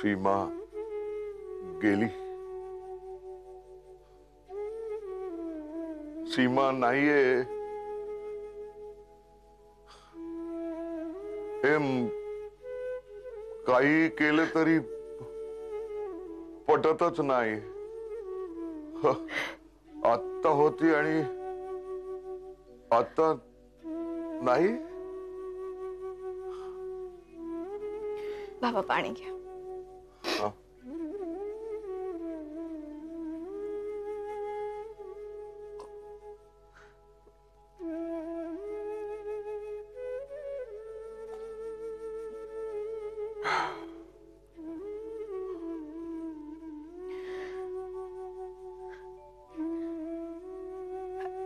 सीमा गेली. सीमा नाहीये. काही केलं तरी पटतच नाही. आत्ता होती आणि आता नाही. बाबा पाणी घ्या.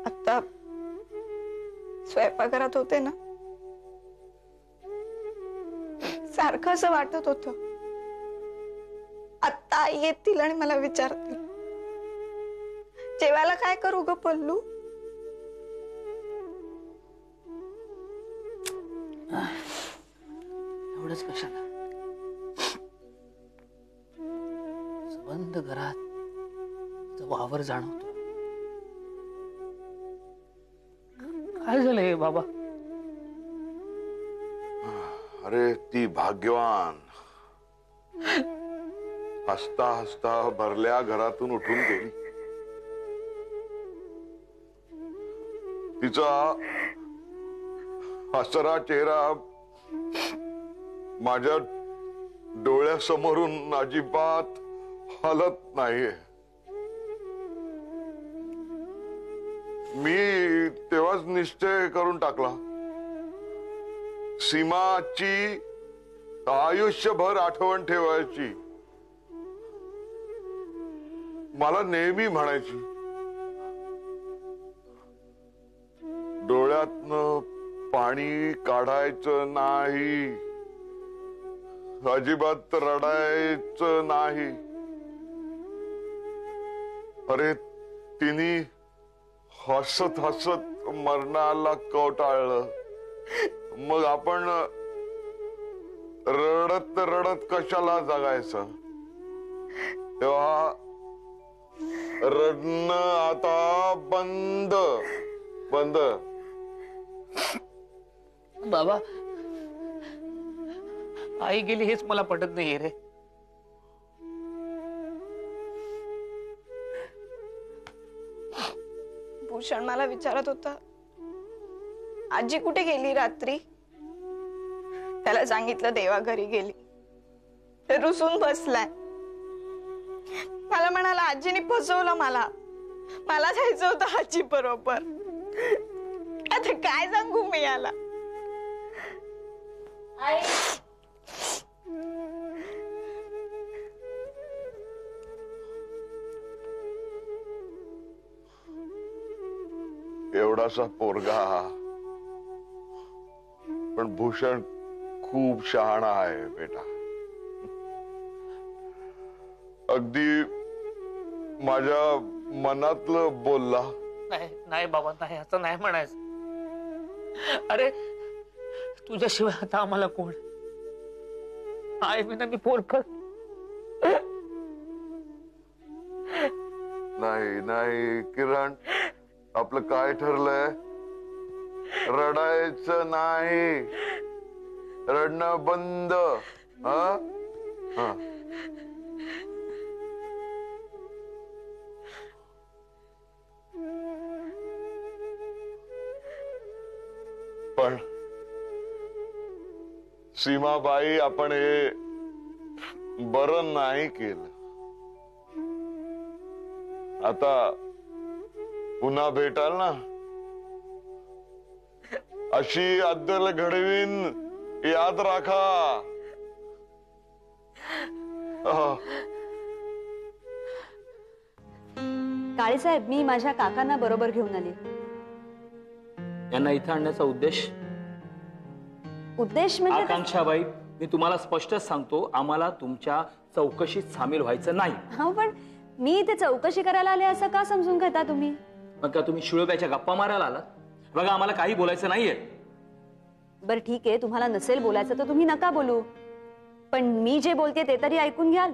आता स्वयंपाकघरात होते ना, सारखं असं वाटत होतं आत्ता आई येतील आणि मला विचारतील जेवायला काय करू ग पल्लू. एवढंच कशाला, बंद घरात वावर जाणवतो. काय झालंय बाबा? अरे ती भाग्यवान हसता हसता भरल्या घरातून उठून गेली. तिचा हसरा चेहरा माझ्या डोळ्यासमोरून अजिबात हलत नाहीये. मी तेव्हाच निश्चय करून टाकला, सीमाची आयुष्यभर आठवण ठेवायची. मला नेहमी म्हणायची, डोळ्यातनं पाणी काढायचं नाही, अजिबात रडायचं नाही. अरे तिने हसत हसत मरणाला कवटाळलं. मग आपण रडत रडत कशाला जगायचं? तेव्हा रडणं आता बंद बंद. बाबा आई गेली हेच मला पटत नाहीये रे. भूषण मला विचारत होता आजी कुठे गेली रात्री. त्याला सांगितलं देवा घरी गेली. रुसून बसलाय. मला म्हणाला आजीने फसवलं मला. मला जायचं होतं आजी बरोबर. आता काय सांगू मी याला. एवढासा पोरगा, पण भूषण खूप शहाणा आहे बेटा. अगदी माझ्या मनातलं बोलला. नाही नाही बाबा, नाही असं नाही म्हणायचं. अरे तुझ्याशिवाय आता आम्हाला कोण? आई विना मी पोरकं. नाही नाही किरण, आपलं काय ठरलंय? रडायचं नाही, रडणं बंद. हा हा. पण सीमाबाई, आपण हे बरं नाही केलं. आता पुन्हा भेटाल ना, अशी अद्दल घडवीन याद राखा. काळेसाहेब, मी माझ्या काकांना बरोबर घेऊन आले. यांना इथं आणण्याचा उद्देश म्हणजे आकांक्षाबाई, मी तुम्हाला स्पष्टच सांगतो, आम्हाला तुमच्या चौकशीत सामील व्हायचं नाही. हा, पण मी इथे चौकशी करायला आले असं का समजून घेता तुम्ही? मग का तुम्ही शिळोब्याच्या गप्पा मारायला आलात? बघा, आम्हाला काही बोलायचं नाहीये. बरं ठीक आहे, तुम्हाला नसेल बोलायचं तर तुम्ही नका बोलू. पण मी जे बोलते ते तरी ऐकून घ्याल.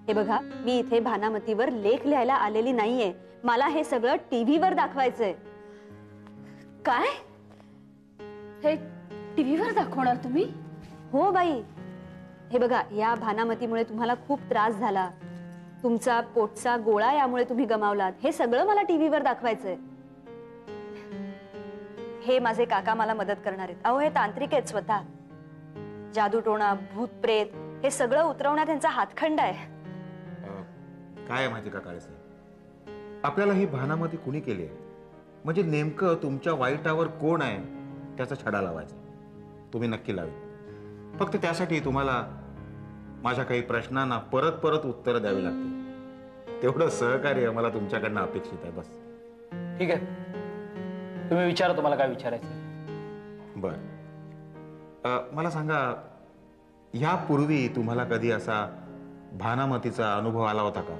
हे बघा, मी इथे भानामतीवर लेख लिहायला आलेली नाहीये. मला हे सगळं टीव्हीवर दाखवायचंय. काय? हे टीव्हीवर दाखवणार तुम्ही? हो बाई, हे बघा, या भानामतीमुळे तुम्हाला खूप त्रास झाला. तुमचा पोटचा गोळा यामुळे तुम्ही गमावलात. हे सगळं मला टीव्हीवर दाखवायचंय. हे माझे काका मला मदत करणार आहेत. अहो, हे तांत्रिक आहेत स्वतः. जादूटोणा, भूत प्रेत हे सगळं उतरवण्यात त्यांचा हातखंड आहे. काय आहे माहिती का काळेसाहेब, आपल्याला ही भानामती कुणी केली आहे म्हणजे नेमकं तुमच्या वाईटावर कोण आहे त्याचा छडा लावायचा. तुम्ही नक्की लावेल. फक्त त्यासाठी तुम्हाला माझ्या काही प्रश्नांना परत परत उत्तरं द्यावी लागतील. तेवढं सहकार्य मला तुमच्याकडनं अपेक्षित आहे. बस. ठीक आहे, तुम्ही विचारा तुम्हाला काय विचारायचं. बर, मला सांगा, यापूर्वी तुम्हाला कधी असा भानामतीचा अनुभव आला होता का?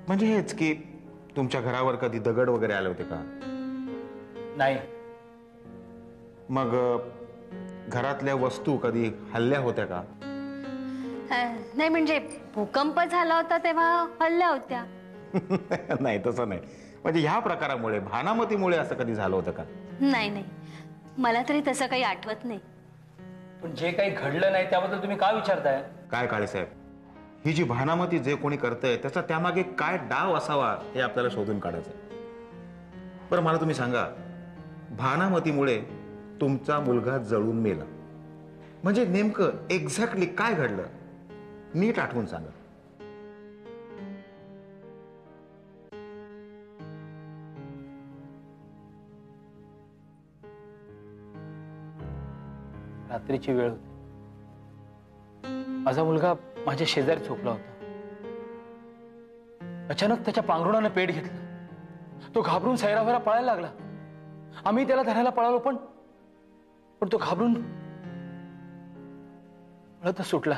म्हणजे हेच की तुमच्या घरावर कधी दगड वगैरे आले होते का? नाही. मग घरातल्या वस्तू कधी हल्ल्या होत्या का? नाही, म्हणजे भूकंप झाला होता तेव्हा हल्ल्या होत्या. नाही, तसं नाही. म्हणजे ह्या प्रकारामुळे, भानामतीमुळे असं कधी झालं होतं का? नाही, मला तरी तसं काही आठवत नाही. पण जे काही घडलं नाही त्याबद्दल तुम्ही का विचारताय? काय काळेसाहेब, ही जी भानामती जे कोणी करतंय त्याचा त्यामागे काय डाव असावा हे आपल्याला शोधून काढायचं. बरं, मला तुम्ही सांगा, भानामतीमुळे तुमचा मुलगा जळून मेला म्हणजे नेमकं एक्झॅक्टली काय घडलं? नीट आठवून सांगा. रात्रीची वेळ होती. माझा मुलगा माझ्या शेजारी झोपला होता. अचानक त्याच्या पांघरुणाने पेट घेतलं. तो घाबरून सैराभरा पळायला लागला. आम्ही त्याला धरायला पळालो, पण तो घाबरून पळतच सुटला.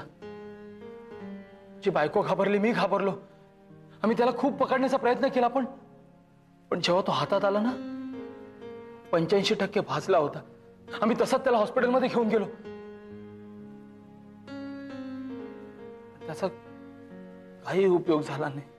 जी बायको घाबरली, मी घाबरलो. आम्ही त्याला खूप पकडण्याचा प्रयत्न केला, पण जेव्हा तो हातात आला ना, 85% भाजला होता. आम्ही तसंच त्याला हॉस्पिटलमध्ये घेऊन गेलो. त्याचा काही उपयोग झाला नाही.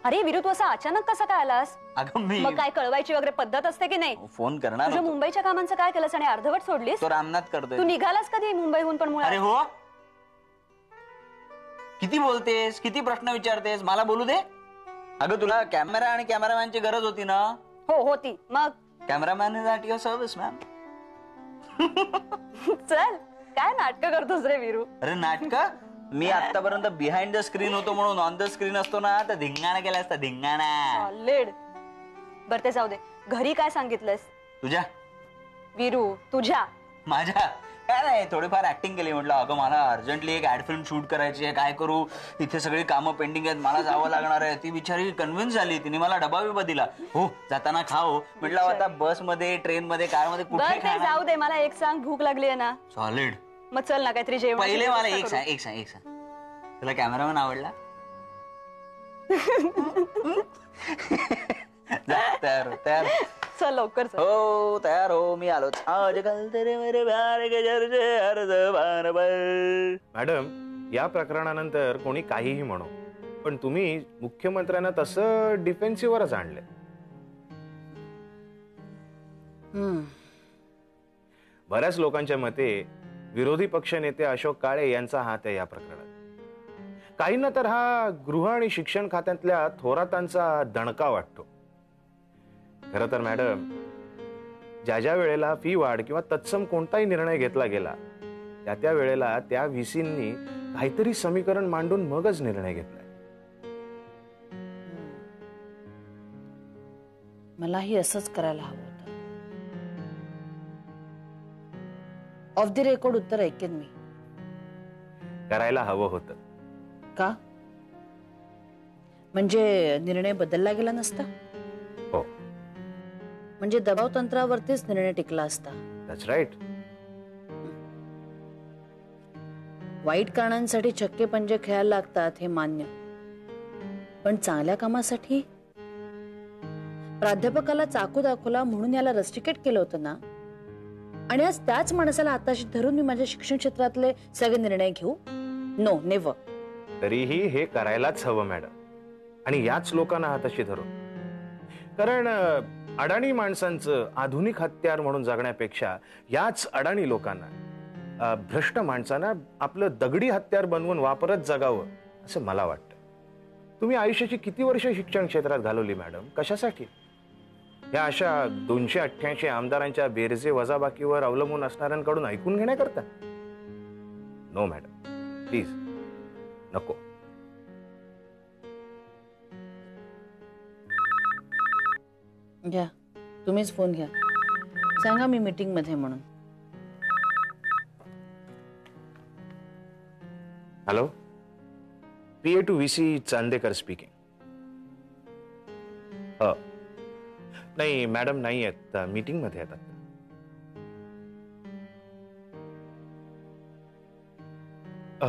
अरे विरू, तू असं अचानक कसं काय आलास? अगं मी मग काय कळवायची वगैरे पद्धत असते की नाही? फोन करणार तुझ्या होतो. मुंबईच्या कामांचं काय केलंस आणि अर्धवट सोडलीस? तो रामनाथ करतोय. तू निघालास कधी मुंबईहून? पण मुळात अरे हो, किती बोलतेस, किती प्रश्न विचारतेस, मला बोलू दे. अगं तुला कॅमेरा आणि कॅमेरामॅनची गरज होती ना? हो होती. मग cameraman is at your service ma'am. चल, काय नाटक करतोस रे विरू? अरे नाटक? मी आतापर्यंत बिहाइंड द स्क्रीन होतो म्हणून ऑन द स्क्रीन असतो ना, तर धिंगाणा केला असता, धिंगाणा. सॉलिड. बरं, ते जाऊ दे. घरी काय सांगितलंस? तुझ्या विरू, तुझ्या? माझ्या काय नाही, थोडीफार ऍक्टिंग केली. म्हटलं अगं मला अर्जंटली एक ऍड फिल्म शूट करायची आहे, काय करू, इथे सगळी कामं पेंडिंग आहेत, मला जावं लागणार आहे. ती बिचारी कन्व्हिन्स झाली. तिने मला डबा बिबा दिला. हो, जाताना खाओ म्हटलं. आता बसमध्ये, ट्रेनमध्ये, कारमध्ये कुठे बरं, ते जाऊ दे. मला एक सांग, भूक लागली आहे ना? सॉलिड. मग चल ना, काहीतरी जेवण. पहिले मला एक सांग, तुला कॅमेरामॅन आवडला? तयार चल लवकर चल. हो, तयार हो, मी आलो. आजकाल तेरे मेरे प्यार के चर्चे हर ज़बान पर. मॅडम, या प्रकरणानंतर कोणी काहीही म्हणो, पण तुम्ही मुख्यमंत्र्यांना तसं डिफेन्सिव्हवरच आणले. बऱ्याच लोकांच्या मते विरोधी पक्षनेते अशोक काळे यांचा हात आहे या प्रकरणात. काहींना तर हा गृह आणि शिक्षण खात्यातल्या थोरातांचा दणका वाटतो. खरं तर मॅडम, ज्या वेळेला फी वाढ किंवा तत्सम कोणताही निर्णय घेतला गेला, त्या वेळेला त्या व्हीसींनी काहीतरी समीकरण मांडून मगच निर्णय घेतलाय. मलाही असंच करायला हवं होतं. ऑफ द रेकॉर्ड उत्तर ऐकेन मी. करायला हवं होतं का? म्हणजे निर्णय बदलला गेला नसता? हो. म्हणजे दबाव तंत्रावरतीच निर्णय टिकला असता. That's right. वाईट कारणांसाठी छक्के पंजे खेळायला लागतात हे मान्य, पण चांगल्या कामासाठी प्राध्यापकाला चाकू दाखवला म्हणून याला रस्टिकेट केलं होतं ना, आणि आज त्याच माणसाला आताशी धरून मी माझ्या शिक्षण क्षेत्रातले सगळे निर्णय घेऊ? No, never. तरीही हे करायलाच हवं मॅडम, आणि याच लोकांना हाताशी धरून. कारण अडाणी माणसांचं आधुनिक हत्यार म्हणून जगण्यापेक्षा याच अडाणी लोकांना, भ्रष्ट माणसांना आपलं दगडी हत्यार बनवून वापरत जगावं असं मला वाटतं. तुम्ही आयुष्याची किती वर्ष शिक्षण क्षेत्रात घालवली मॅडम? कशासाठी? या अशा 288 आमदारांच्या बेरजे वजाबाकीवर अवलंबून असणाऱ्यांकडून ऐकून घेण्याकरता? नो मॅडम, प्लीज नको. घ्या, तुम्हीच फोन घ्या, सांगा मी मीटिंग मध्ये म्हणून. Hello, PA to VC Chandekar speaking. नाही मॅडम नाही आहेत, मीटिंग मध्ये आहेत आता.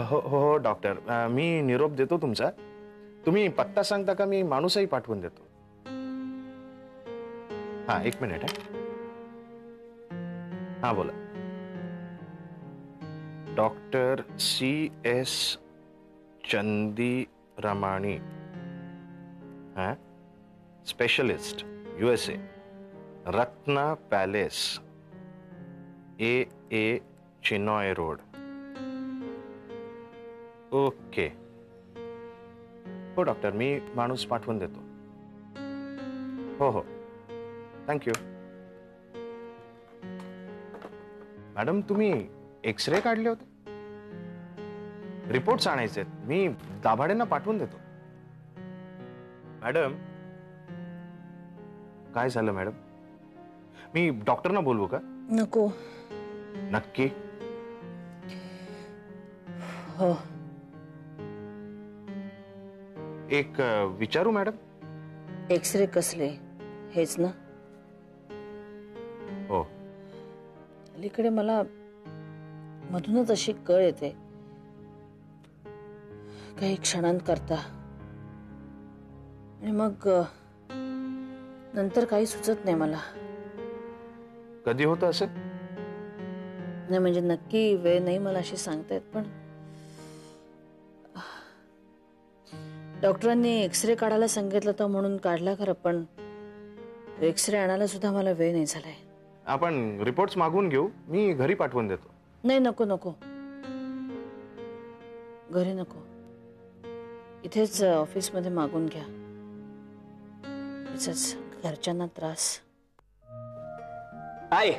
हो हो डॉक्टर, मी निरोप देतो तुमचा. तुम्ही पत्ता सांगता का? मी माणूसही पाठवून देतो. हा, एक मिनिट आहे. हा बोला. डॉक्टर CS चंदी रमाणी, हा, specialist, USA, Ratna palace, AA Chinoy road. Okay. हो डॉक्टर, मी माणूस पाठवून देतो. हो हो, थँक्यू. मॅडम, तुम्ही एक्सरे काढले होते? रिपोर्ट्स आणायचे आहेत, मी दाभाडेंना पाठवून देतो. मॅडम, काय झालं मॅडम? मी डॉक्टरना बोलवू का? नको. नक्की? हो. एक विचारू मॅडम? एक्सरे कसले? हेच ना? हो. अलीकडे मला मधूनच अशी कळ येते काही क्षणांकरता, आणि मग नंतर काही सुचत नाही मला. कधी होतं असं? नाही म्हणजे नक्की वेळ नाही मला अशी सांगतायत, पण डॉक्टरांनी एक्सरे काढायला सांगितलं होतं म्हणून काढला खरं, पण एक्सरे आणायला सुद्धा मला वेळ नाही झालाय. आपण रिपोर्ट्स मागवून घेऊ, मी घरी पाठवून देतो. नाही, नको नको, घरी नको, इथेच ऑफिसमध्ये मागून घ्या. इथेच घरच्यांना त्रास. हाय,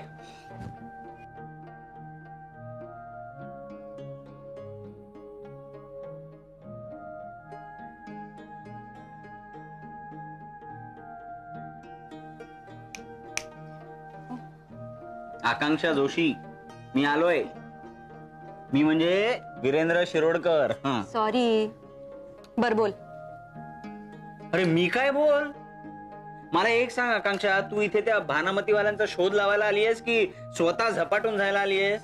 आकांक्षा जोशी, मी आलोय. मी म्हणजे वीरेंद्र शिरोडकर. सॉरी. बर बोल. अरे मी काय बोल? मला एक सांग आकांक्षा, तू इथे त्या भानामतीवाल्यांचा शोध लावायला आलीयस की स्वतः झपाटून जायला आलीयस?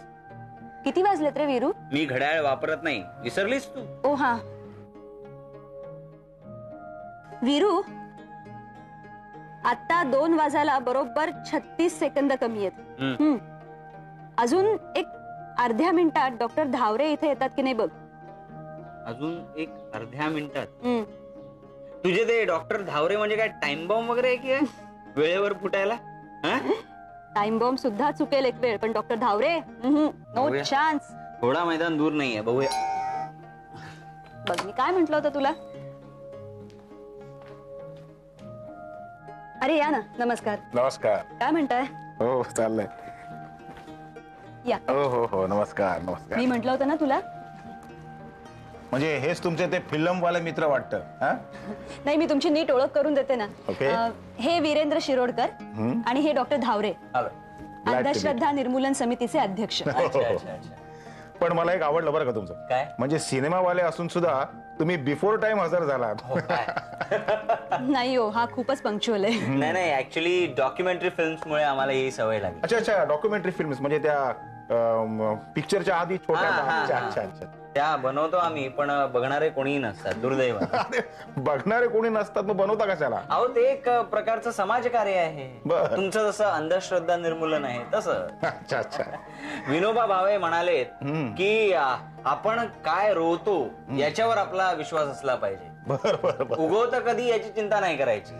किती वाजलेत रे वीरू? मी घड्याळ वापरत नाही, विसरलीस तू? ओ हा. वीरू, आता 2 वाजायला बरोबर 36 सेकंद कमी आहेत. अजून एक अर्ध्या मिनिटात डॉक्टर धावरे इथे येतात की नाही बघ. अजून एक अर्ध्या मिनिटात? तुझे ते डॉक्टर धावरे म्हणजे काय टाइम बॉम्ब वगैरे आहे की वेळेवर फुटायला? टाइम बॉम्ब सुद्धा चुकेल एक वेळ, पण डॉक्टर धावरे नो चान्स. थोडा मैदान दूर नाहीये, बघूया. बघ मी काय म्हंटल होतं तुला. अरे या ना. नमस्कार. नमस्कार. काय म्हणताय? हो चाललंय. या. हो हो हो, नमस्कार नमस्कार. मी म्हंटल होतं ना तुला. म्हणजे हेच तुमचे ते फिल्मवाले मित्र वाटतं? नाही, मी तुमची नीट ओळख करून देते ना. ओके. हे वीरेंद्र शिरोडकर आणि हे डॉक्टर धावरे, अंधश्रद्धा निर्मूलन समितीचे अध्यक्ष. पण मला एक आवडलं बरं का तुमचं. काय? म्हणजे सिनेमावाले असून सुद्धा तुम्ही बिफोर टाइम हजर झालात. नाही हो, हा खूपच पंक्च्युअल आहे. नाही नाही, ऍक्च्युली डॉक्युमेंटरी फिल्म्समुळे आम्हाला ही सवय लागली. अच्छा अच्छा, डॉक्युमेंटरी फिल्म्स म्हणजे त्या पिक्चरच्या आधी छोट्या. अच्छा अच्छा अच्छा. त्या बनवतो आम्ही, पण बघणारे कोणीही नसतात, दुर्दैव. अरे बघणारे कोणी नसतात मग बनवता कशाला? अहो ते एक प्रकारचं समाजकार्य आहे. बरं. तुमचं जसं अंधश्रद्धा निर्मूलन आहे तसं. अच्छा अच्छा. विनोबा भावे म्हणालेत की आपण काय रोवतो याच्यावर आपला विश्वास असला पाहिजे. बरं. उगवतं कधी याची चिंता नाही करायची.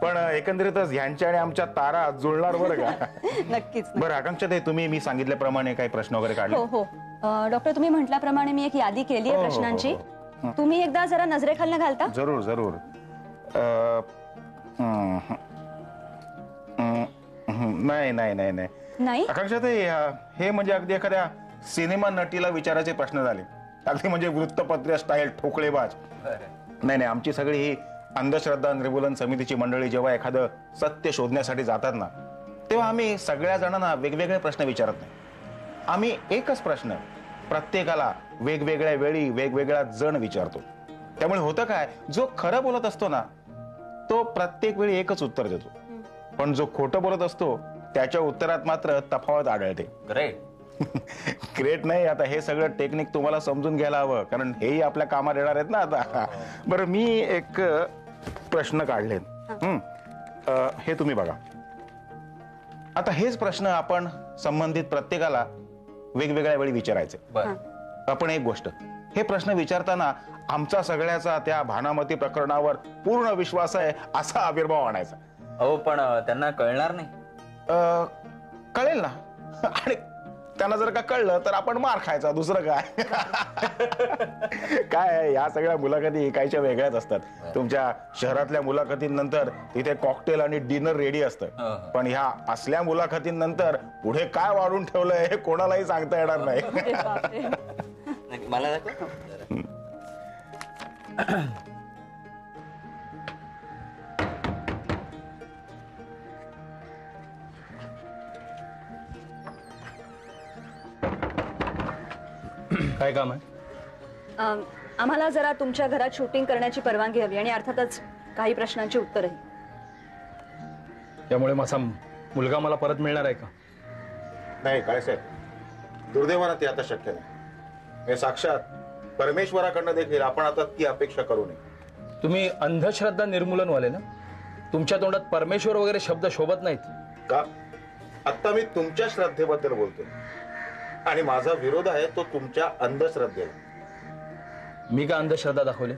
पण एकंदरीतच ह्यांच्या आणि आमच्या तारा जुळणार बरं का? नक्कीच. बरं आकांक्षा ते तुम्ही मी सांगितल्याप्रमाणे काही प्रश्न वगैरे काढले? हो हो डॉक्टर, तुम्ही म्हटल्याप्रमाणे मी एक यादी केली आहे हो, हो, प्रश्नांची. हो. तुम्ही एकदा जरा नजरेखालनं घालता? जरूर जरूर. नाही नाही नाही नाही नाही. आकांक्षा ते हे म्हणजे अगदी एखाद्या सिनेमा नटीला विचारायचे प्रश्न झाले, अगदी म्हणजे वृत्तपत्रीय स्टाईल ठोकळेबाज. नाही नाही, आमची सगळी ही अंधश्रद्धा निर्मूलन समितीची मंडळी जेव्हा एखादं सत्य शोधण्यासाठी जातात ना, तेव्हा आम्ही सगळ्या जणांना वेगवेगळे प्रश्न विचारत नाही. आम्ही एकच प्रश्न प्रत्येकाला वेगवेगळ्या वेळी वेगवेगळा जण विचारतो. त्यामुळे होतं काय, जो खरं बोलत असतो ना तो प्रत्येक वेळी एकच उत्तर देतो, पण जो खोटं बोलत असतो त्याच्या उत्तरात मात्र तफावत आढळते. ग्रेट. ग्रेट नाही, आता हे सगळं टेक्निक तुम्हाला समजून घ्यायला हवं, कारण हेही आपल्या कामात येणार आहेत ना आता. बरं, मी एक प्रश्न काढले. हे तुम्ही बघा. आता हेच प्रश्न आपण संबंधित प्रत्येकाला वेगवेगळ्या वेळी विचारायचे. आपण एक गोष्ट, हे प्रश्न विचारताना आमचा सगळ्याचा त्या भानामती प्रकरणावर पूर्ण विश्वास आहे असा आविर्भाव आणायचा. अहो पण त्यांना कळणार नाही. कळेल ना, आणि त्यांना जर का कळलं तर आपण मार खायचा, दुसरं काय. काय आहे, या सगळ्या मुलाखती एकाच्या वेगळ्याच असतात. तुमच्या शहरातल्या मुलाखतींनंतर तिथे कॉकटेल आणि डिनर रेडी असतं, पण ह्या असल्या मुलाखतींनंतर पुढे काय वाढून ठेवलंय हे कोणालाही सांगता येणार नाही. मला दाखव. काय काम आहे? आम्हाला जरा तुमच्या घरात शूटिंग करण्याची परवानगी हवी, आणि अर्थातच काही प्रश्नांची उत्तरही. त्यामुळे माझा मुलगा मला परत मिळणार आहे का? नाही काळेसाहेब, दुर्दैवानं ते आता शक्य नाही. हे साक्षात परमेश्वराकडनं देखील आपण आता ती अपेक्षा करू नये. तुम्ही अंधश्रद्धा निर्मूलनवाले ना, तुमच्या तोंडात परमेश्वर वगैरे शब्द शोभत नाहीत का? आता मी तुमच्या श्रद्धेबद्दल बोलतोय, आणि माझा विरोध आहे तो तुमच्या अंधश्रद्धेला. मी का अंधश्रद्धा दाखवली?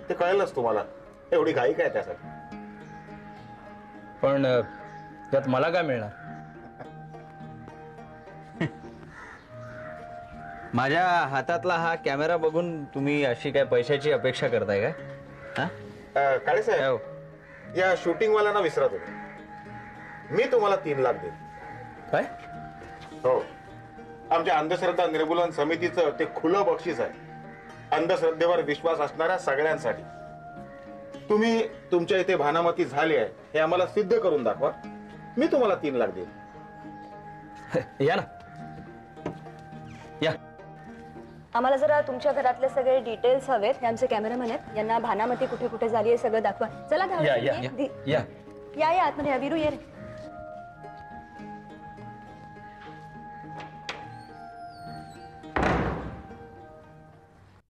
ते कळेलच तुम्हाला, एवढी घाई काय त्यासाठी? पण त्यात मला काय मिळणार? माझ्या हातातला हा कॅमेरा बघून तुम्ही अशी काय पैशाची अपेक्षा करताय का? काळेसाहेब, या शूटिंग वाल्यांना विसरा तुम्ही. मी तुम्हाला 3 लाख देईन. काय? हो, आमच्या अंधश्रद्धा निर्मूलन समितीचं ते खुलं बक्षीस आहे, अंधश्रद्धेवर विश्वास असणाऱ्या सगळ्यांसाठी. तुम्ही तुमच्या इथे भानामती झाली आहे हे आम्हाला सिद्ध करून दाखवा, मी तुम्हाला 3 लाख देईन. या ना, या. आम्हाला जरा तुमच्या घरातले सगळे डिटेल्स हवेत. हे आमचे कॅमेरामॅन आहेत, यांना भानामती कुठे कुठे झाली हे सगळं दाखवा. चला या या या या आतमध्ये. विरू ये रे.